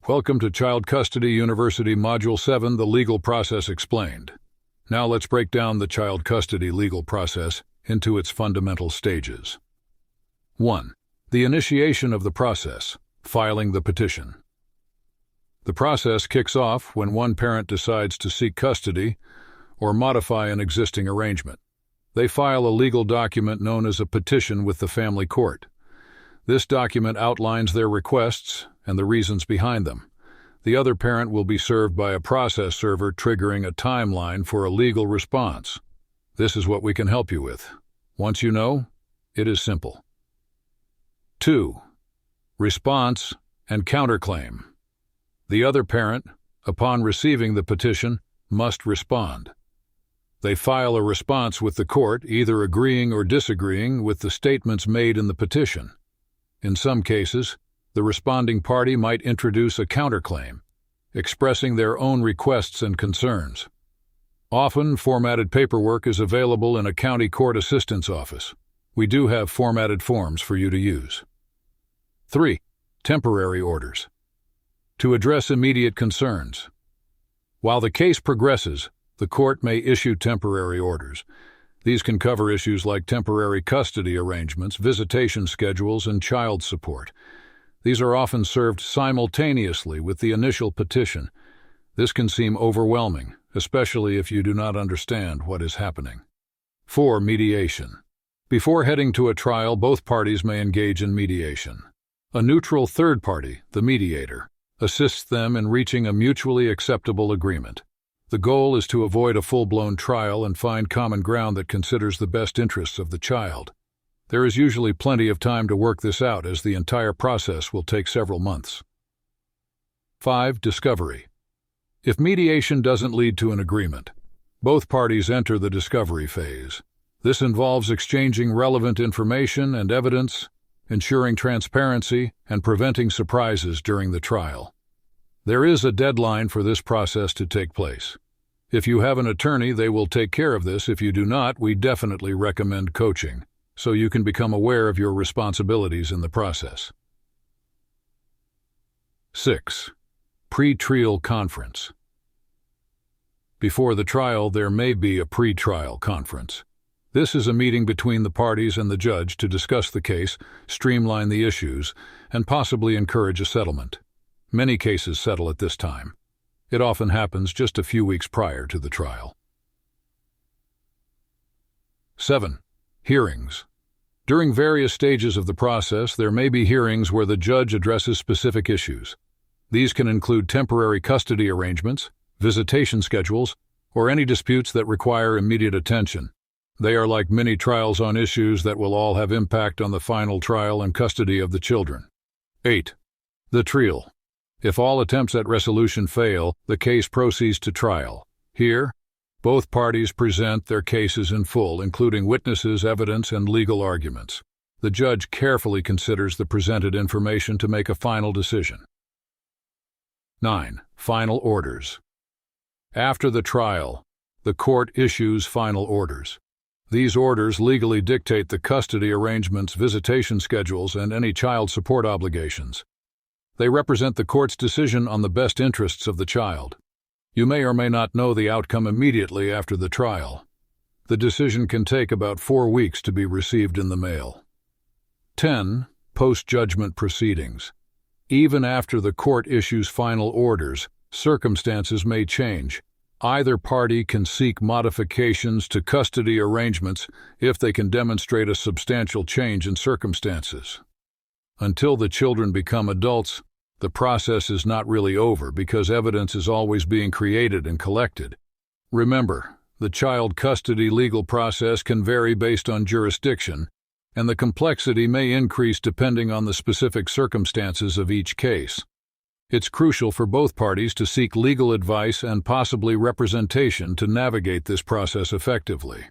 Welcome to Child Custody University Module 7, The Legal Process Explained. Now let's break down the child custody legal process into its fundamental stages. 1. The initiation of the process, filing the petition. The process kicks off when one parent decides to seek custody or modify an existing arrangement. They file a legal document known as a petition with the family court. This document outlines their requests and the reasons behind them. The other parent will be served by a process server triggering a timeline for a legal response. This is what we can help you with. Once you know, it is simple. 2. Response and counterclaim. The other parent, upon receiving the petition, must respond. They file a response with the court, either agreeing or disagreeing with the statements made in the petition. In some cases, the responding party might introduce a counterclaim, expressing their own requests and concerns. Often, formatted paperwork is available in a county court assistance office. We do have formatted forms for you to use. 3. Temporary orders. To address immediate concerns. While the case progresses, the court may issue temporary orders. These can cover issues like temporary custody arrangements, visitation schedules, and child support. These are often served simultaneously with the initial petition. This can seem overwhelming, especially if you do not understand what is happening. 4. Mediation. Before heading to a trial, both parties may engage in mediation. A neutral third party, the mediator, assists them in reaching a mutually acceptable agreement. The goal is to avoid a full-blown trial and find common ground that considers the best interests of the child. There is usually plenty of time to work this out, as the entire process will take several months. 5. Discovery. If mediation doesn't lead to an agreement, both parties enter the discovery phase. This involves exchanging relevant information and evidence, ensuring transparency, and preventing surprises during the trial. There is a deadline for this process to take place. If you have an attorney, they will take care of this. If you do not, we definitely recommend coaching, so you can become aware of your responsibilities in the process. 6. Pre-trial conference. Before the trial, there may be a pre-trial conference. This is a meeting between the parties and the judge to discuss the case, streamline the issues, and possibly encourage a settlement. Many cases settle at this time. It often happens just a few weeks prior to the trial. 7. Hearings. During various stages of the process, there may be hearings where the judge addresses specific issues. These can include temporary custody arrangements, visitation schedules, or any disputes that require immediate attention. They are like mini trials on issues that will all have impact on the final trial and custody of the children. 8. The trial. If all attempts at resolution fail, the case proceeds to trial. Here, both parties present their cases in full, including witnesses, evidence, and legal arguments. The judge carefully considers the presented information to make a final decision. 9. Final orders. After the trial, the court issues final orders. These orders legally dictate the custody arrangements, visitation schedules, and any child support obligations. They represent the court's decision on the best interests of the child. You may or may not know the outcome immediately after the trial. The decision can take about 4 weeks to be received in the mail. 10. Post-judgment proceedings. Even after the court issues final orders, circumstances may change. Either party can seek modifications to custody arrangements if they can demonstrate a substantial change in circumstances. Until the children become adults, the process is not really over because evidence is always being created and collected. Remember, the child custody legal process can vary based on jurisdiction, and the complexity may increase depending on the specific circumstances of each case. It's crucial for both parties to seek legal advice and possibly representation to navigate this process effectively.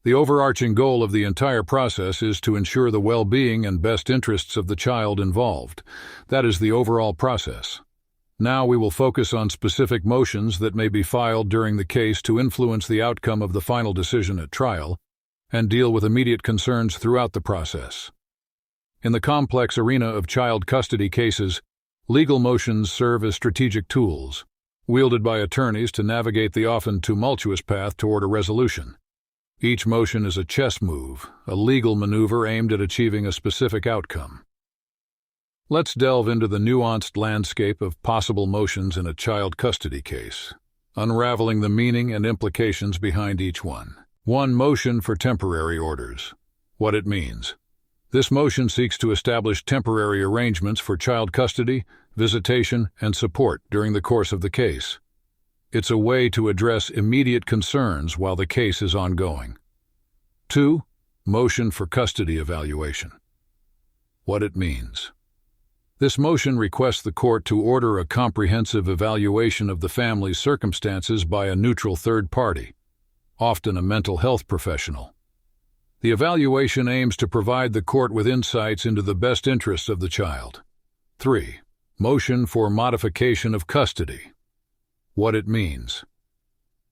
The overarching goal of the entire process is to ensure the well-being and best interests of the child involved. That is the overall process. Now we will focus on specific motions that may be filed during the case to influence the outcome of the final decision at trial, and deal with immediate concerns throughout the process. In the complex arena of child custody cases, Legal motions serve as strategic tools, wielded by attorneys to navigate the often tumultuous path toward a resolution. Each motion is a chess move, a legal maneuver aimed at achieving a specific outcome. Let's delve into the nuanced landscape of possible motions in a child custody case, unraveling the meaning and implications behind each one. 1. Motion for temporary orders. What it means. This motion seeks to establish temporary arrangements for child custody, visitation, and support during the course of the case. It's a way to address immediate concerns while the case is ongoing. 2. Motion for custody evaluation. What it means. This motion requests the court to order a comprehensive evaluation of the family's circumstances by a neutral third party, often a mental health professional. The evaluation aims to provide the court with insights into the best interests of the child. 3. Motion for modification of custody. What it means.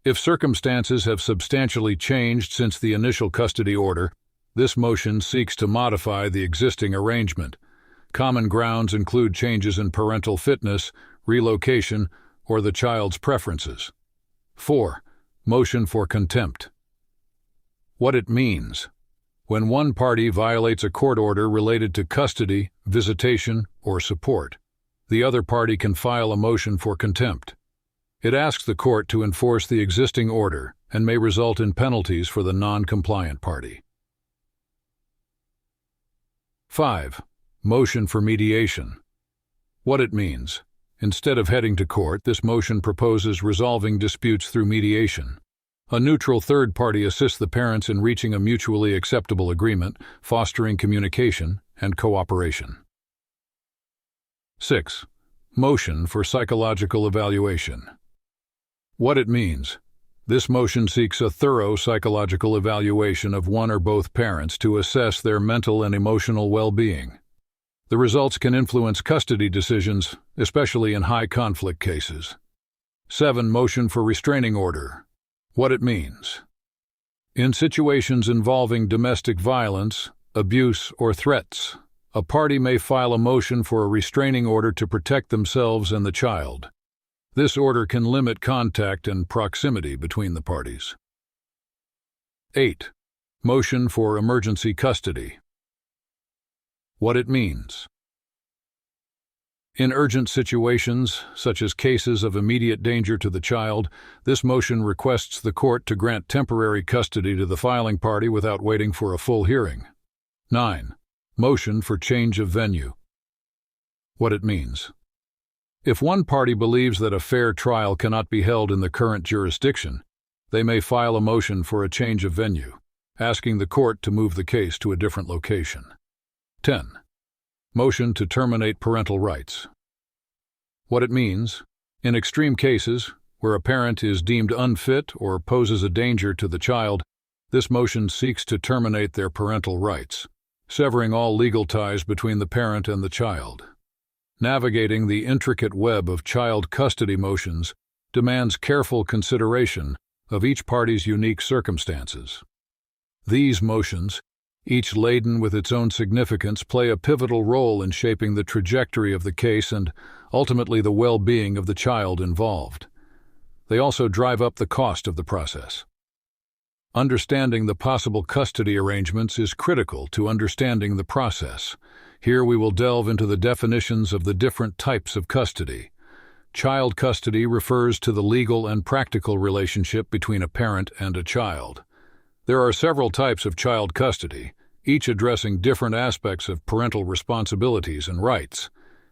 If circumstances have substantially changed since the initial custody order, this motion seeks to modify the existing arrangement. Common grounds include changes in parental fitness, relocation, or the child's preferences. 4. Motion for contempt. What it means. When one party violates a court order related to custody, visitation, or support, the other party can file a motion for contempt. It asks the court to enforce the existing order and may result in penalties for the non-compliant party. 5. Motion for mediation. What it means. Instead of heading to court, this motion proposes resolving disputes through mediation. A neutral third party assists the parents in reaching a mutually acceptable agreement, fostering communication and cooperation. 6. Motion for psychological evaluation. What it means. This motion seeks a thorough psychological evaluation of one or both parents to assess their mental and emotional well-being. The results can influence custody decisions, especially in high-conflict cases. 7. Motion for restraining order. What it means. In situations involving domestic violence, abuse, or threats, a party may file a motion for a restraining order to protect themselves and the child. This order can limit contact and proximity between the parties. 8. Motion for emergency custody. What it means. In urgent situations, such as cases of immediate danger to the child, this motion requests the court to grant temporary custody to the filing party without waiting for a full hearing. 9. Motion for change of venue. What it means. If one party believes that a fair trial cannot be held in the current jurisdiction, they may file a motion for a change of venue, asking the court to move the case to a different location. 10. Motion to terminate parental rights. What it means. In extreme cases, where a parent is deemed unfit or poses a danger to the child, this motion seeks to terminate their parental rights, severing all legal ties between the parent and the child. Navigating the intricate web of child custody motions demands careful consideration of each party's unique circumstances. These motions, each laden with its own significance, play a pivotal role in shaping the trajectory of the case and, ultimately, the well-being of the child involved. They also drive up the cost of the process. Understanding the possible custody arrangements is critical to understanding the process. Here we will delve into the definitions of the different types of custody. Child custody refers to the legal and practical relationship between a parent and a child. There are several types of child custody, each addressing different aspects of parental responsibilities and rights.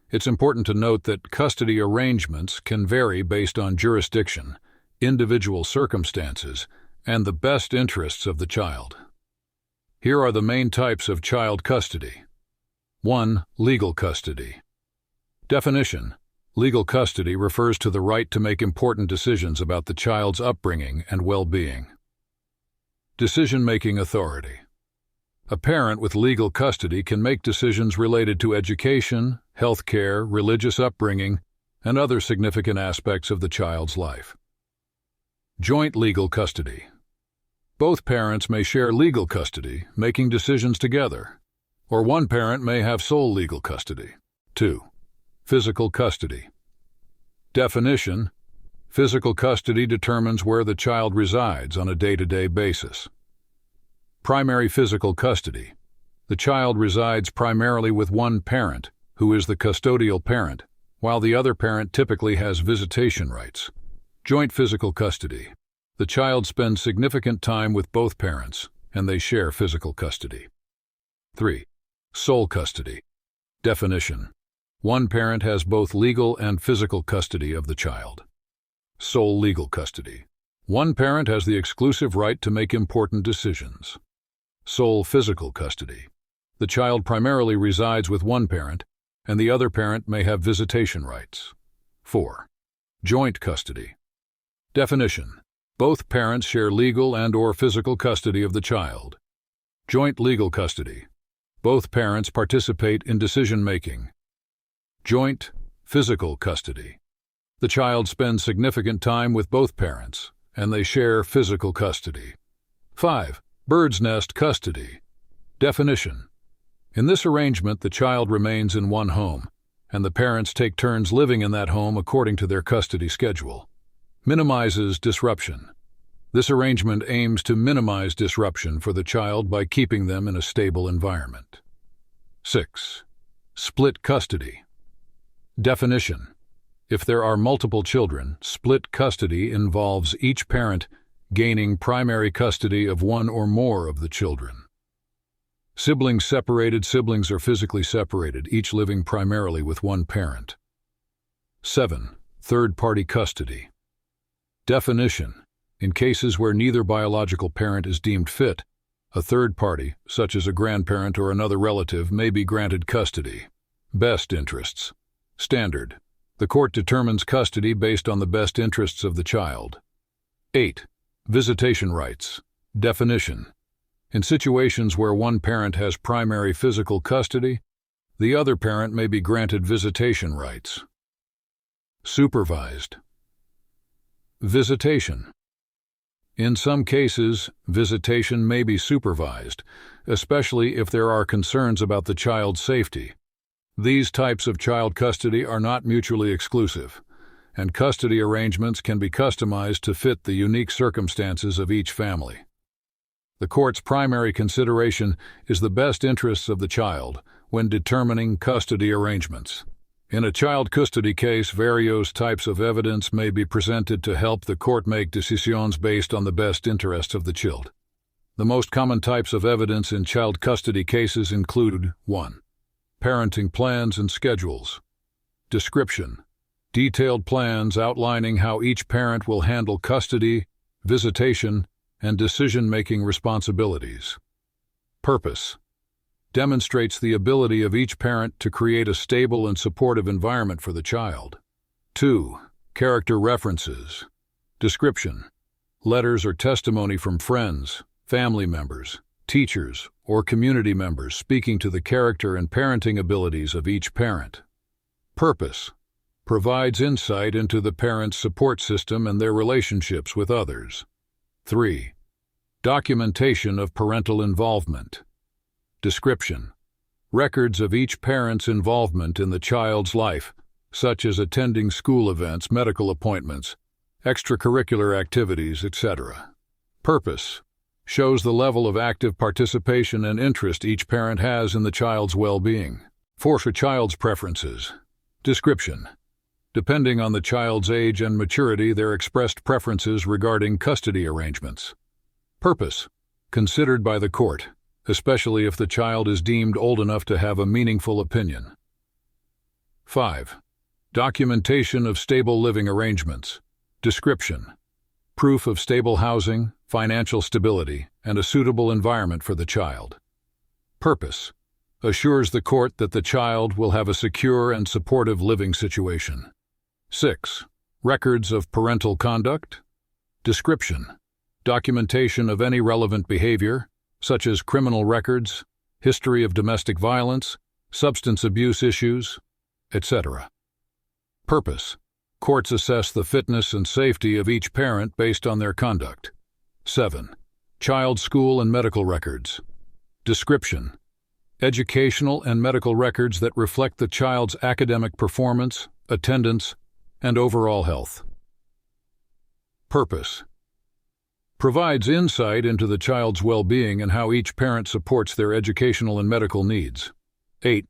It's important to note that custody arrangements can vary based on jurisdiction, individual circumstances, and the best interests of the child. Here are the main types of child custody. 1. Legal custody. Definition. Legal custody refers to the right to make important decisions about the child's upbringing and well-being. Decision-making authority. A parent with legal custody can make decisions related to education, health care, religious upbringing, and other significant aspects of the child's life. Joint legal custody. Both parents may share legal custody, making decisions together, or one parent may have sole legal custody. 2. Physical custody. Definition: physical custody determines where the child resides on a day-to-day basis. Primary physical custody. The child resides primarily with one parent, who is the custodial parent, while the other parent typically has visitation rights. Joint physical custody. The child spends significant time with both parents, and they share physical custody. 3. Sole custody. Definition: one parent has both legal and physical custody of the child. Sole legal custody. One parent has the exclusive right to make important decisions. Sole physical custody. The child primarily resides with one parent, and the other parent may have visitation rights. 4. Joint custody. Definition: both parents share legal and/or physical custody of the child. Joint legal custody. Both parents participate in decision-making. Joint physical custody. The child spends significant time with both parents, and they share physical custody. 5. Bird's nest custody. Definition: in this arrangement, the child remains in one home, and the parents take turns living in that home according to their custody schedule. Minimizes disruption. This arrangement aims to minimize disruption for the child by keeping them in a stable environment. 6. Split custody. Definition: if there are multiple children, split custody involves each parent gaining primary custody of one or more of the children. Siblings separated. Siblings are physically separated, each living primarily with one parent. 7. Third-party custody. Definition: in cases where neither biological parent is deemed fit, a third party, such as a grandparent or another relative, may be granted custody. Best interests. Standard: the court determines custody based on the best interests of the child. 8. Visitation rights. Definition: in situations where one parent has primary physical custody, the other parent may be granted visitation rights. Supervised. Visitation. In some cases, visitation may be supervised, especially if there are concerns about the child's safety. These types of child custody are not mutually exclusive, and custody arrangements can be customized to fit the unique circumstances of each family. The court's primary consideration is the best interests of the child when determining custody arrangements. In a child custody case, various types of evidence may be presented to help the court make decisions based on the best interests of the child. The most common types of evidence in child custody cases include 1. Parenting plans and schedules. Description: detailed plans outlining how each parent will handle custody, visitation, and decision-making responsibilities. Purpose: demonstrates the ability of each parent to create a stable and supportive environment for the child. 2. Character references. Description: letters or testimony from friends, family members, teachers, or community members speaking to the character and parenting abilities of each parent. Purpose: provides insight into the parent's support system and their relationships with others. 3. Documentation of parental involvement. Description: records of each parent's involvement in the child's life, such as attending school events, medical appointments, extracurricular activities, etc. Purpose: shows the level of active participation and interest each parent has in the child's well-being. 4. For child's preferences. Description: depending on the child's age and maturity, their expressed preferences regarding custody arrangements. Purpose: considered by the court, especially if the child is deemed old enough to have a meaningful opinion. 5. Documentation of stable living arrangements. Description: proof of stable housing, financial stability, and a suitable environment for the child. Purpose: assures the court that the child will have a secure and supportive living situation. 6. Records of parental conduct. Description: documentation of any relevant behavior, such as criminal records, history of domestic violence, substance abuse issues, etc. Purpose: courts assess the fitness and safety of each parent based on their conduct. 7. Child school and medical records. Description: educational and medical records that reflect the child's academic performance, attendance, and overall health. Purpose. Provides insight into the child's well-being and how each parent supports their educational and medical needs. 8.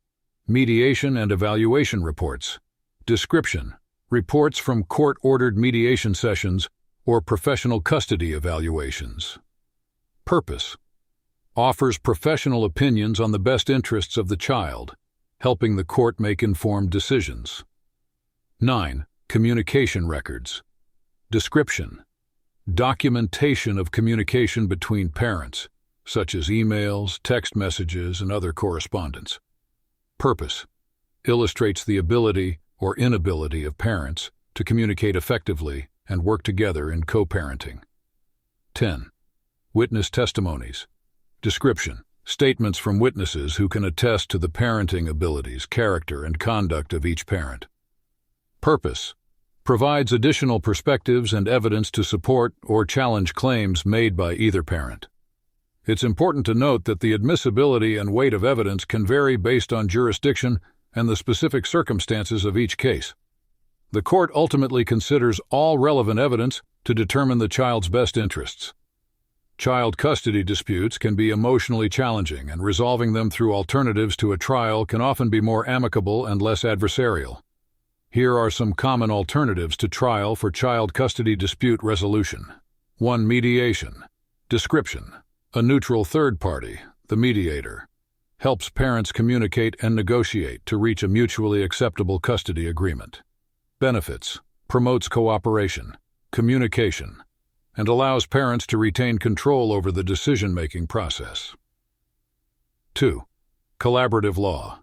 Mediation and evaluation reports. Description. Reports from court-ordered mediation sessions or professional custody evaluations. Purpose. Offers professional opinions on the best interests of the child, helping the court make informed decisions. 9. Communication records. Description. Documentation of communication between parents, such as emails, text messages, and other correspondence. Purpose. Illustrates the ability or inability of parents to communicate effectively and work together in co-parenting. 10. Witness testimonies. Description. Statements from witnesses who can attest to the parenting abilities, character, and conduct of each parent. Purpose. Provides additional perspectives and evidence to support or challenge claims made by either parent. It's important to note that the admissibility and weight of evidence can vary based on jurisdiction and the specific circumstances of each case. The court ultimately considers all relevant evidence to determine the child's best interests. Child custody disputes can be emotionally challenging, and resolving them through alternatives to a trial can often be more amicable and less adversarial. Here are some common alternatives to trial for child custody dispute resolution. 1. Mediation. Description. A neutral third party, the mediator, helps parents communicate and negotiate to reach a mutually acceptable custody agreement. Benefits. Promotes cooperation, communication, and allows parents to retain control over the decision-making process. 2. Collaborative law.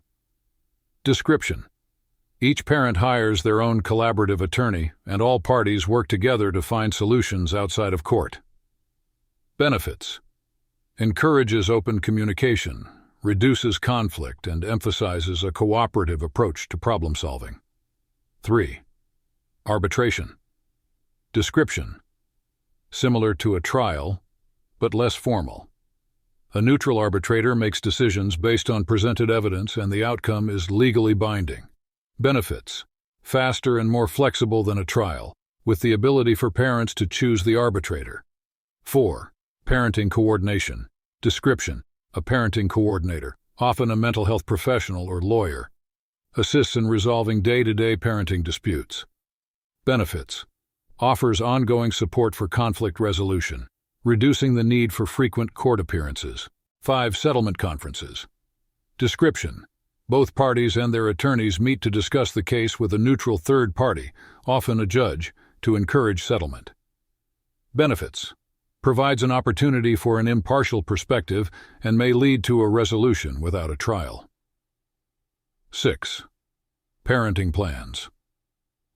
Description. Each parent hires their own collaborative attorney, and all parties work together to find solutions outside of court. Benefits. Encourages open communication, reduces conflict, and emphasizes a cooperative approach to problem solving. 3. Arbitration. Description. Similar to a trial, but less formal. A neutral arbitrator makes decisions based on presented evidence, and the outcome is legally binding. Benefits. Faster and more flexible than a trial, with the ability for parents to choose the arbitrator. 4. Parenting coordination. Description. A parenting coordinator, often a mental health professional or lawyer, assists in resolving day-to-day parenting disputes. Benefits. Offers ongoing support for conflict resolution, reducing the need for frequent court appearances. 5. Settlement conferences. Description. Both parties and their attorneys meet to discuss the case with a neutral third party, often a judge, to encourage settlement. Benefits. Provides an opportunity for an impartial perspective and may lead to a resolution without a trial. 6. Parenting plans.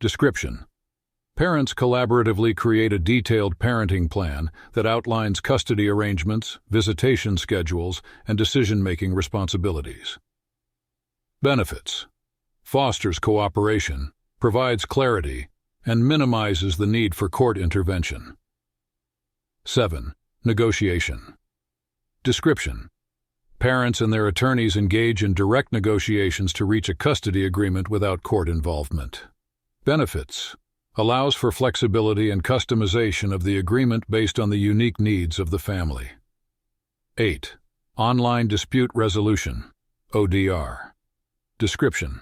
Description. Parents collaboratively create a detailed parenting plan that outlines custody arrangements, visitation schedules, and decision-making responsibilities. Benefits. Fosters cooperation, provides clarity, and minimizes the need for court intervention. 7. Negotiation. Description. Parents and their attorneys engage in direct negotiations to reach a custody agreement without court involvement. Benefits. Allows for flexibility and customization of the agreement based on the unique needs of the family. 8. Online dispute resolution, ODR. Description.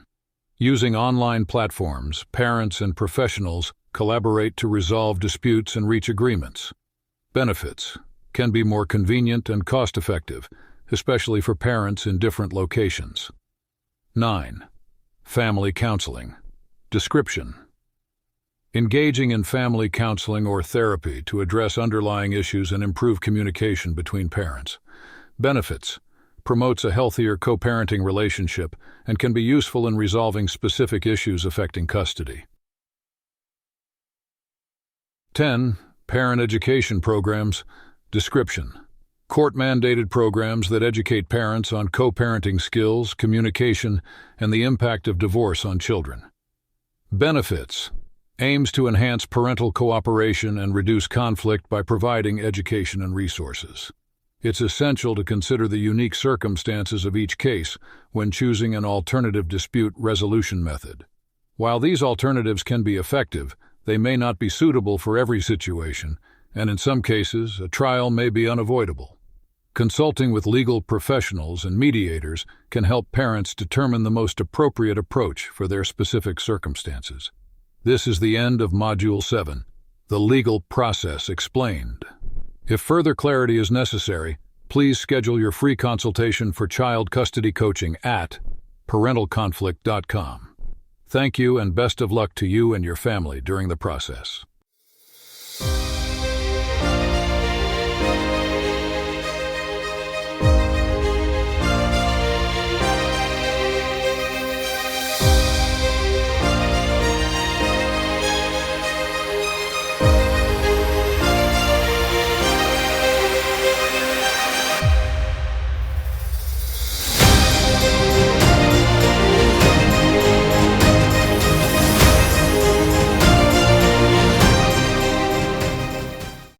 Using online platforms, parents and professionals collaborate to resolve disputes and reach agreements. Benefits. Can be more convenient and cost-effective, especially for parents in different locations. 9. Family counseling. Description. Engaging in family counseling or therapy to address underlying issues and improve communication between parents. Benefits. Promotes a healthier co-parenting relationship and can be useful in resolving specific issues affecting custody. 10. Parent education programs. Description. Court-mandated programs that educate parents on co-parenting skills, communication, and the impact of divorce on children. Benefits. Aims to enhance parental cooperation and reduce conflict by providing education and resources. It's essential to consider the unique circumstances of each case when choosing an alternative dispute resolution method. While these alternatives can be effective, they may not be suitable for every situation, and in some cases, a trial may be unavoidable. Consulting with legal professionals and mediators can help parents determine the most appropriate approach for their specific circumstances. This is the end of Module 7, the legal process explained. If further clarity is necessary, please schedule your free consultation for child custody coaching at parentalconflict.com. Thank you and best of luck to you and your family during the process.